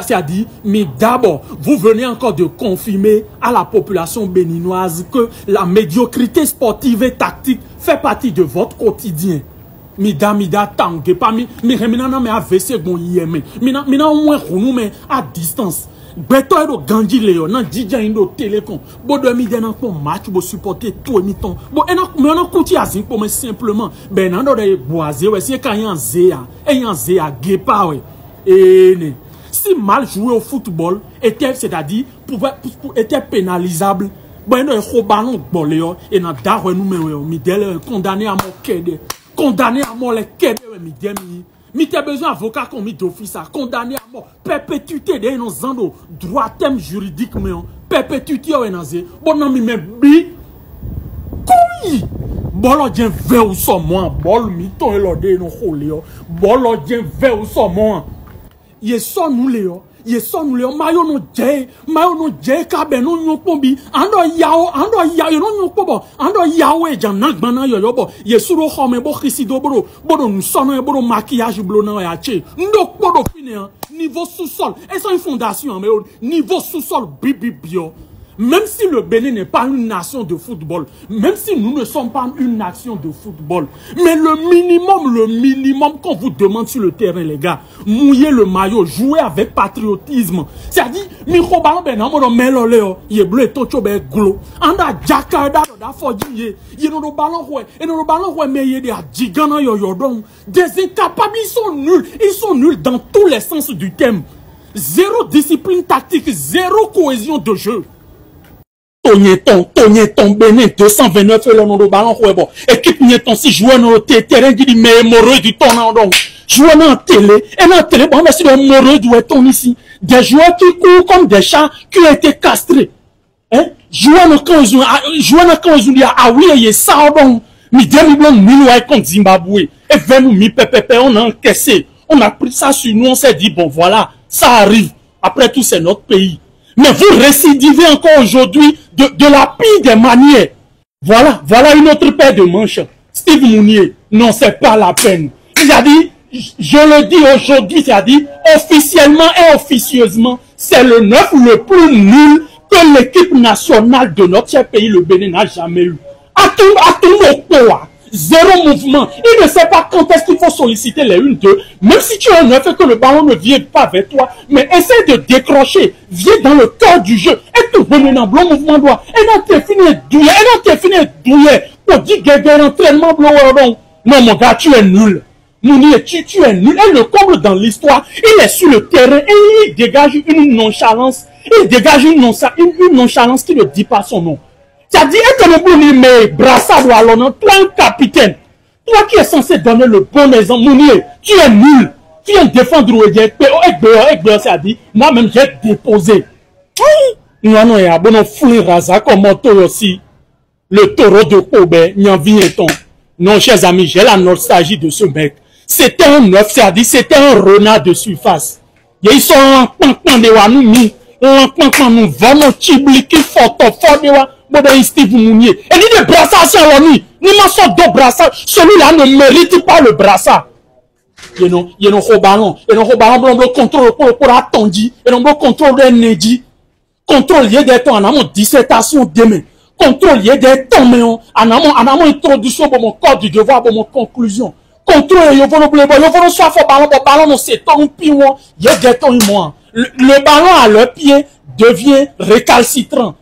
C'est-à-dire, mais d'abord, vous venez encore de confirmer à la population béninoise que la médiocrité sportive et tactique fait partie de votre quotidien. Mida tangue pas mi remina me AVC bon yeme mina moins khunu me à distance beto edo ganji leo na dija indo télécom bo do mi dena ko match bo supporter tout emiton bo ena kuti azin pour me simplement ben nan do de boazer ouais c'est quand yan zea gepa ouais et si mal jouer au football était c'est-à-dire était pénalisable bon no e ballon boleo et na darwe nous me dele condamné à mort kede. Condamné à mort les quêtes, mais t'as besoin d'avocat comme d'office, condamné à mort, perpétuité de nos ando, droit thème juridique, mais perpétuité au enazé, bon non, mais bi, couille, bon, j'ai vu où sont moi, bon, miton et l'odé, non, holéo, bon, j'ai vu où sont moi, y sont nous, Léo. Yeson le mayo no je ka be no nyokpo bi ando yao no nyokpo bo ando yao e janak bana yo bo yesuro home bo khisido bodo nous sono bodo maquillage blo na ya che ndo bodo fine niveau sous-sol et c'est une fondation mais niveau sous-sol bio. Même si le Bénin n'est pas une nation de football, même si nous ne sommes pas une nation de football, mais le minimum qu'on vous demande sur le terrain, les gars, mouiller le maillot, jouer avec patriotisme. C'est-à-dire, micro ballon ben amono meloleo, ye bleu tocho be glo. Anda jacarda da foji ye no ballon ouais mais ye des gigana yo don. Des incapables, ils sont nuls dans tous les sens du terme. Zéro discipline tactique, zéro cohésion de jeu. Togneton, Bénin, 229 le nom de ballon, bon. Équipe Nieton, si jouer dans le terrain, dit, mais hémorroïde du ton, donc. Jouer dans la télé, bon, mais si l'hémorroïde doit être ici. Des joueurs qui courent comme des chats qui ont été castrés. Hein? Jouer dans quand ils ont dit, ah oui, il y a ça, bon. Mi demi-blanc, mi contre Zimbabwe. Et vers nous, mi pépépé, on a encaissé. On a pris ça sur nous, on s'est dit, bon, voilà, ça arrive. Après tout, c'est notre pays. Mais vous récidivez encore aujourd'hui de la pire des manières. Voilà une autre paire de manches. Steve Mounier, non, c'est pas la peine. Il a dit, je le dis aujourd'hui, c'est-à-dire, officiellement et officieusement, c'est le 9 le plus nul que l'équipe nationale de notre pays, le Bénin, n'a jamais eu. À tout le poids. Zéro mouvement. Il ne sait pas quand est-ce qu'il faut solliciter les 1-2. Même si tu es un neuf et que le ballon ne vient pas vers toi, mais essaie de décrocher. Viens dans le cœur du jeu. Et tu veux maintenant, blanc mouvement droit. Et là, tu es fini douillet. Pour dire que l'entraînement blanc. Non, mon gars, tu es nul. Mounier, tu es nul. Et le comble dans l'histoire, il est sur le terrain et il dégage une nonchalance. Il dégage une nonchalance qui ne dit pas son nom. C'est-à-dire, mais Brassa doit aller, toi un capitaine, toi qui es censé donner le bon exemple, Mounier, tu es nul, tu viens défendre le c'est-à-dire, moi-même j'ai déposé. Non, il y a bon fouille rasa comme toi aussi, le taureau de Kobe, Nyanvineton. Non, chers amis, j'ai la nostalgie de ce mec. C'était un neuf, c'est-à-dire, c'était un renard de surface. Ils sont en pan de wa nous vraiment chibli qui fort de wa. Steve Mounier. Et dit de brassage à l'ONU. Ni ma sorte de brassage. Celui-là ne mérite pas le brassage. Il y a un ballon. Il y a un ballon blanc contrôle pour attendre. Il y a un contrôle de Nedji. Contrôle lié des temps. En amont dissertation demain. Contrôle lié des temps. Mais en amont introduction pour mon corps du devoir pour mon conclusion. Contrôle. Il y a un soit fort ballon. On s'est tant pis. Il y a des temps. Le ballon à leur pied devient récalcitrant.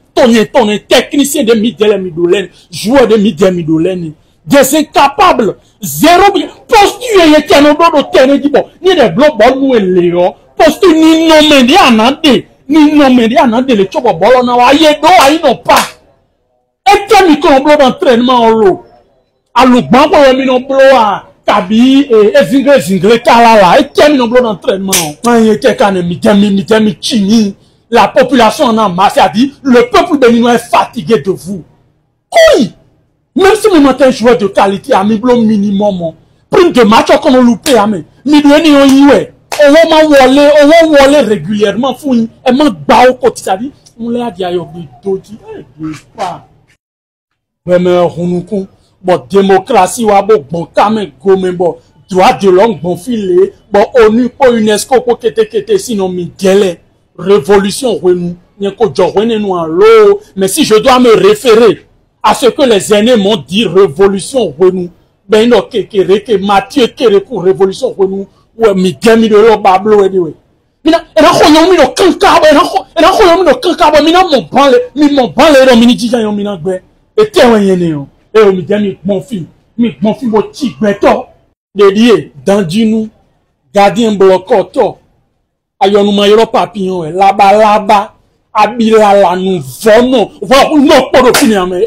Ton technicien de Midele Midolène, joueur de Midele Midolène, des incapables, zéro, posture, y a un autre terrain, dit bon, ni des blocs, bon, nous, et Léo, posture, ni nommé, les chobos, bon, on a, y a non pas. Et quel micro-bloc d'entraînement en l'eau? À l'eau, bon, on a Kabi, et Zingle, Kalala, et quel micro-bloc d'entraînement? Y a quelqu'un de Midele Chini. La population en a marre, c'est-à-dire, le peuple béninois est fatigué de vous. Oui! Même si vous êtes un joueur de qualité, à minimum, prime de match, comme on loupe, mais on va voler régulièrement, fouille, et man bao côté, c'est-à-dire, on l'a dit à Yobi, Dodi, pas. Ouais, mais on bon, démocratie, bon, quand même, bon, droit de l'homme, bon filet, bon, ONU, pour UNESCO, pour kete, sinon, mi délai, révolution, mais si je dois me référer à ce que les aînés m'ont dit, révolution, ben, non, que Mathieu, révolution, ouais, mi demi de l'eau, bablo, anyway. Mina, ena khoyo mi no kankabo, ena khoyo mi no kankabo, mina mon banle, ro mini jijan yo mina gbe. Et te wen yene yo. E o mi demi mon film mo ti gbe to. Dédié dans du nous, gardien blocoto. Ayonu ma yoro papillon, laba, abila la nous vraiment. Voilà, non, pas de finir, mais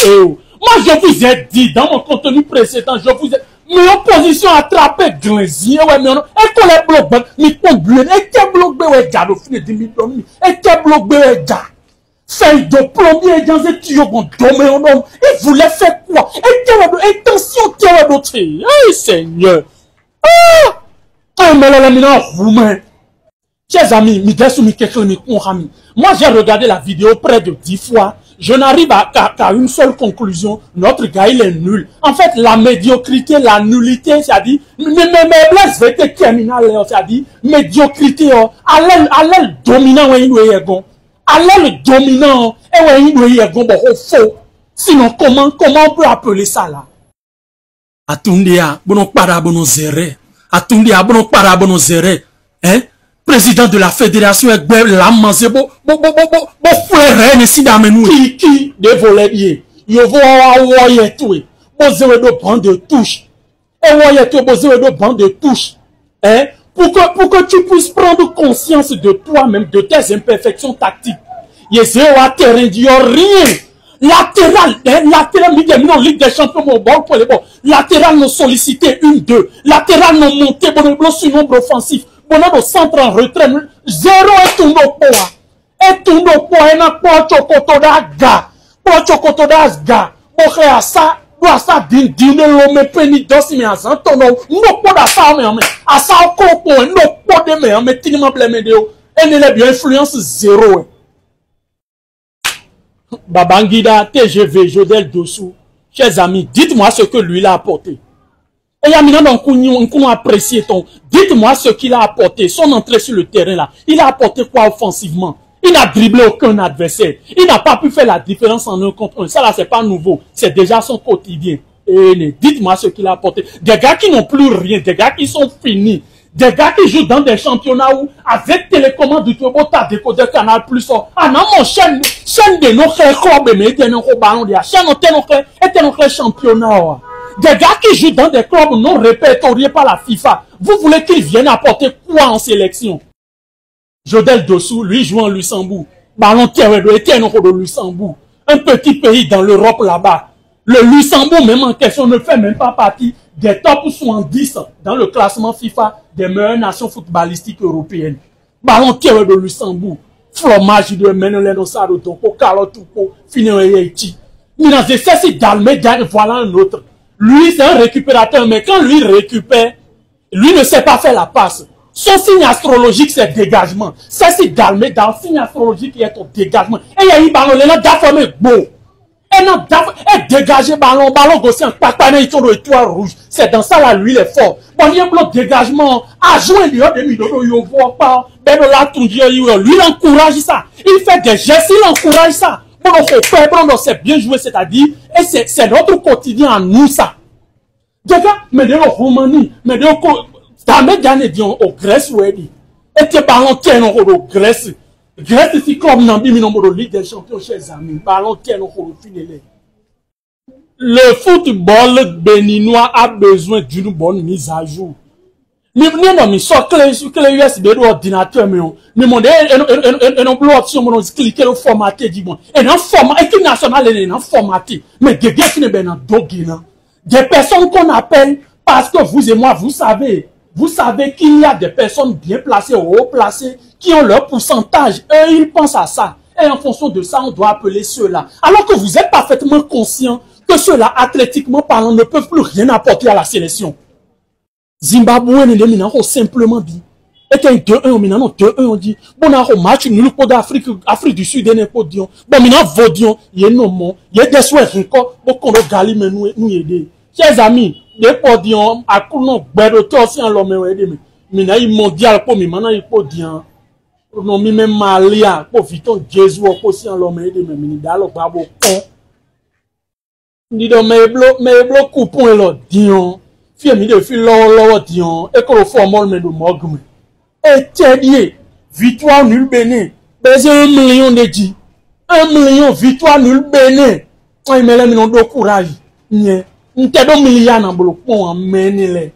moi je vous ai dit dans mon contenu précédent, je vous ai mais opposition attrapée glaisier ouais mais on et qu'on les bloque mais qu'on bleu et que bloque ouais ja do fini 10 millions et que bloque ouais ja feuille de plombier dans un tuyau bon domaine on et voulait faire quoi et que intention que d'autre hey Seigneur mais là maintenant roumain chers amis moi j'ai regardé la vidéo près de 10 fois. Je n'arrive qu'à une seule conclusion. Notre gars, il est nul. En fait, la médiocrité, la nullité, c'est-à-dire, mais blesse vete criminal, c'est-à-dire, médiocrité, à l'aile dominant, ouais, il est bon. À l'aile dominant, ouais, il est bon, faux. Sinon, comment on peut appeler ça, là? Atundia, bono para bono zere. Atundia, bono para bono zere. Hein? Président de la fédération Egbe Lamazé bo frère ici d'amenou qui de voler yo vo awoye tout bo zéro de bande de touche et woye tout bo zéro de bande de touche hein pour que tu puisses prendre conscience de toi-même de tes imperfections tactiques yezé wa terrain dio rien latéral non Ligue des champions mon bon pour les bon latéral non sollicité 1-2 latéral non monté bon le sur nombre offensif bonado centre en retrait zéro et tout nos points na po chokoto da ga bo à ça doit ça din lo me peni dosi me azan to no po da ça me asa ko po no po de me tinima bleme de o ene le bien influence zéro Babangida TGV Jodel Dossou chers amis dites-moi ce que lui l'a apporté. Et Yamina donc on apprécié ton. Dites-moi ce qu'il a apporté. Son entrée sur le terrain là. Il a apporté quoi offensivement? Il n'a dribblé aucun adversaire. Il n'a pas pu faire la différence en un contre un. Ça là c'est pas nouveau. C'est déjà son quotidien. Et dites-moi ce qu'il a apporté. Des gars qui n'ont plus rien. Des gars qui sont finis. Des gars qui jouent dans des championnats où avec télécommande du turbo t'as décodé Canal Plus. Ah non mon chaîne de nos clubs mais était nos ballons de chaîne était nos championnats. Des gars qui jouent dans des clubs non répertoriés par la FIFA. Vous voulez qu'ils viennent apporter quoi en sélection? Jodel Dossou, lui, joue en Luxembourg. Ballon terre de Luxembourg. Un petit pays dans l'Europe là-bas. Le Luxembourg, même en question, ne fait même pas partie des top 70 dans le classement FIFA des meilleures nations footballistiques européennes. Ballon terre de Luxembourg. Fromage de Meneleno Sarotonko, Carlotuko, Finéoyeiti. Minas de Cessi Dalmé, voilà un autre. Lui, c'est un récupérateur, mais quand lui récupère, lui ne sait pas faire la passe. Son signe astrologique, c'est dégagement. Ça, c'est Dalmé, dans le signe astrologique, il y a ton dégagement. Et il y a eu ballon, il y a d'affaire beau. Et dégager ballon gauche, un papané, il tourne étoile rouge. C'est dans ça, là, lui, il est fort. Bon, il y a un bloc dégagement. À jouer, il y a des millions, il voit pas. Ben, là, tout lui, il encourage ça. Il fait des gestes, il encourage ça. Bon, c'est bien joué, c'est-à-dire, et c'est notre quotidien à nous, ça. Des gars, mais de Roumanie, mais de Damé Gane dit au Grèce, ouais, dit. Et tes ballons tiennent au Grèce. Grèce, ici, comme Nambi, mi nombre de Ligue des champions, chers amis. Ballons tiennent au finale. Le football béninois a besoin d'une bonne mise à jour. Non, mais soit clé USB de l'ordinateur, mais mon et non bloc option, mon cliquer le formaté, dit bon. Et non format, équipe nationale, elle est non formaté. Mais des gars qui ne ben en doguina. Des personnes qu'on appelle parce que vous et moi, vous savez qu'il y a des personnes bien placées, haut placées, qui ont leur pourcentage. Eux, ils pensent à ça. Et en fonction de ça, on doit appeler ceux-là. Alors que vous êtes parfaitement conscient que ceux-là, athlétiquement parlant, ne peuvent plus rien apporter à la sélection. Zimbabwe ne simplement dit. Et quand 2-1, on non 2-1, on dit, bon, on a un match, nous, pour d'Afrique du Sud, on est pas dit, bon, maintenant, vaudion, il y a non, il y a des souhaits encore, bon, qu'on a gali, mais nous aider. Chers amis, Dépôt dion, à coup non, bédo, toi aussi en l'homme, mais na mondial pour mi, maintenant il faut dire, non, mi même malia, pour vite, Jésus, aussi en l'homme, mais mi dalo, babo, con. Ni do me blo coupon lo dion, fi mi de fi lo dion, et que le formol me do mogme. Et tiens, victoire nul bénin, baiser 1 million de dit, 1 million, victoire nul bénin. Il me l'a mis dans courage. Nye. N'te do milliard nan bolo pon menele.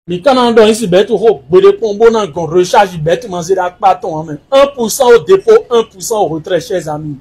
Mi kana ndo ici bet ho bede pon bon nan gon recharge bet manzi da paton men. 1% au dépôt, 1% au retrait chers amis.